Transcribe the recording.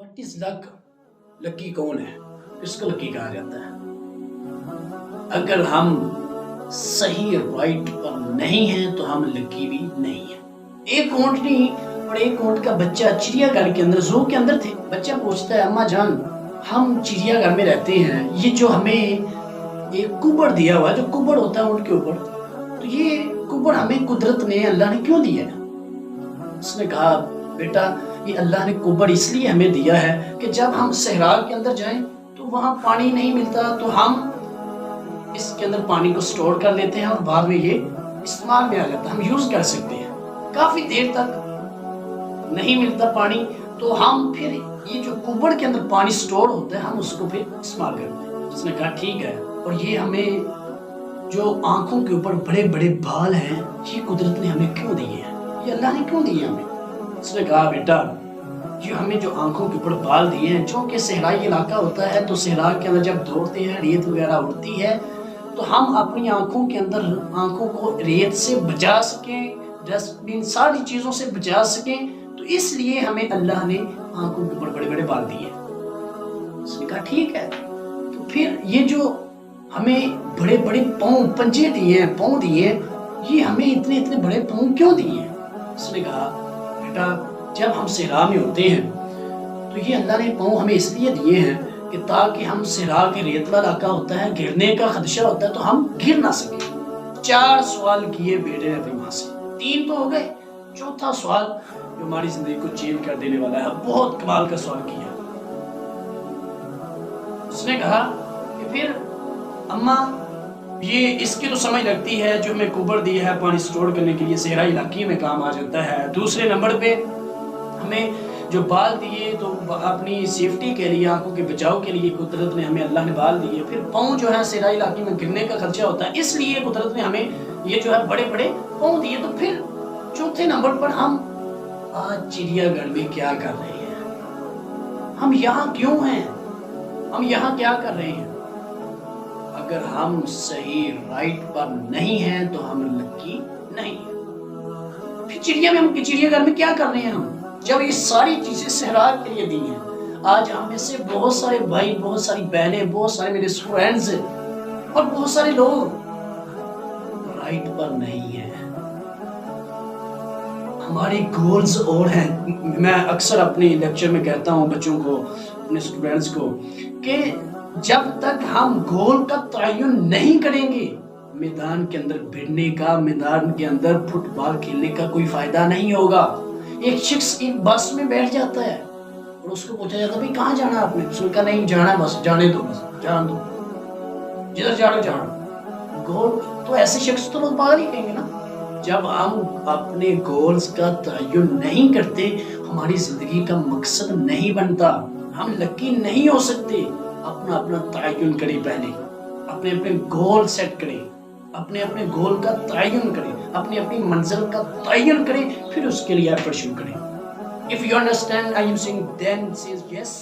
What is luck? Lucky कौन है? किसको लकी कहा जाता है? अगर हम सही राइट पर नहीं हैं तो हम लकी भी नहीं है। एक ऊंट नहीं और एक ऊंट का बच्चा चिड़ियाघर के अंदर, जू के अंदर थे। बच्चा पूछता है, अम्मा जान हम चिड़ियाघर में रहते हैं, ये जो हमें एक कुबड़ दिया हुआ, जो कुबड़ होता है ऊंट के ऊपर, तो ये कुबड़ हमें कुदरत ने, अल्लाह ने क्यों दिया है? उसने कहा, बेटा ये अल्लाह ने कुबड़ इसलिए हमें दिया है कि जब हम सहरा के अंदर जाएं तो वहां पानी नहीं मिलता, तो हम इसके अंदर पानी को स्टोर कर लेते हैं और बाद में ये इस्तेमाल में आ जाता है, हम यूज कर सकते हैं। काफी देर तक नहीं मिलता पानी तो हम फिर ये जो कुबड़ के अंदर पानी स्टोर होता है हम उसको फिर इस्तेमाल करते हैं। उसने कहा ठीक है, और ये हमें जो आंखों के ऊपर बड़े बड़े बाल हैं ये कुदरत ने हमें क्यों दिए हैं? ये अल्लाह ने क्यों दिए हमें? उसने कहा, बेटा ये हमें जो आंखों के ऊपर बाल दिए हैं, जो कि सहराई इलाका होता है, तो सहरा के अंदर जब दौड़ते हैं रेत वगैरह उड़ती है तो हम अपनी आंखों के अंदर आंखों को रेत से बचा सकें, डस्टबिन सारी चीजों से बचा सकें, तो इसलिए हमें अल्लाह ने आंखों के ऊपर बड़े बड़े बाल दिए। उसने कहा ठीक है, तो फिर ये जो हमें बड़े बड़े पाँव, पंजे दिए हैं, पाँव दिए, ये हमें इतने इतने बड़े पाँव क्यों दिए हैं? उसने कहा, बेटा जब हम सहरा में होते हैं तो ये अल्लाह ने पाँव हमें इसलिए दिए हैं कि ताकि हम सहरा के रेतला इलाका होता है, गिरने का खदशा होता है, तो हम गिर ना सके। 4 सवाल किए बेटे ने अपनी माँ से, 3 तो हो गए, चौथा सवाल जो हमारी जिंदगी को चेंज कर देने वाला है, बहुत कमाल का सवाल किया। उसने कहा कि फिर अम्मा ये इसकी तो समझ लगती है, जो हमें कुबड़ दी है पानी स्टोर करने के लिए, सहरा इलाके में काम आ जाता है। दूसरे नंबर पे हमें जो बाल दिए तो अपनी सेफ्टी के लिए, आंखों के बचाव के लिए कुदरत ने हमें, अल्लाह ने बाल दिए। फिर पाँव जो है सहरा इलाके में गिरने का खर्चा होता है, इसलिए कुदरत ने हमें ये जो है बड़े बड़े पाँव दिए। तो फिर चौथे नंबर पर हम आज चिड़ियाघर में क्या कर रहे हैं? हम यहाँ क्यों हैं? हम यहाँ क्या कर रहे हैं? अगर हम सही राइट पर नहीं हैं तो हम लकी नहीं है। फिर चिड़ियाघर में क्या कर रहे हैं हम, जब ये सारी चीजें सहरा के लिए दी हैं? आज हम में से बहुत सारे भाई, बहुत सारी बहनें, बहुत सारे मेरे फ्रेंड्स और बहुत सारे लोग राइट पर नहीं हैं। हमारे गोल्स और हैं। मैं अक्सर अपने लेक्चर में कहता हूँ बच्चों को, अपने स्टूडेंट्स को, कि जब तक हम गोल का तयन नहीं करेंगे, मैदान के अंदर भिड़ने का, मैदान के अंदर फुटबॉल खेलने का कोई फायदा नहीं होगा। एक शख्स एक बस में बैठ जाता है और उसको पूछा जाता है, भाई कहाँ जाना आपने? उसने कहा, नहीं जाना, बस जाने दो, बस जान दो, जिधर जाना जाना। गोल तो ऐसे शख्स तो लोग पागल ही कहेंगे ना। जब हम अपने गोल्स का तयन नहीं करते, हमारी जिंदगी का मकसद नहीं बनता, हम लकी नहीं हो सकते। अपना अपना तयन करें, पहले अपने अपने गोल सेट करें, अपने अपने गोल का तयन करें, अपनी अपनी मंजिल का तयन करें, फिर उसके लिए एफर्ट शुरू करें। If you understand I am saying, then says yes.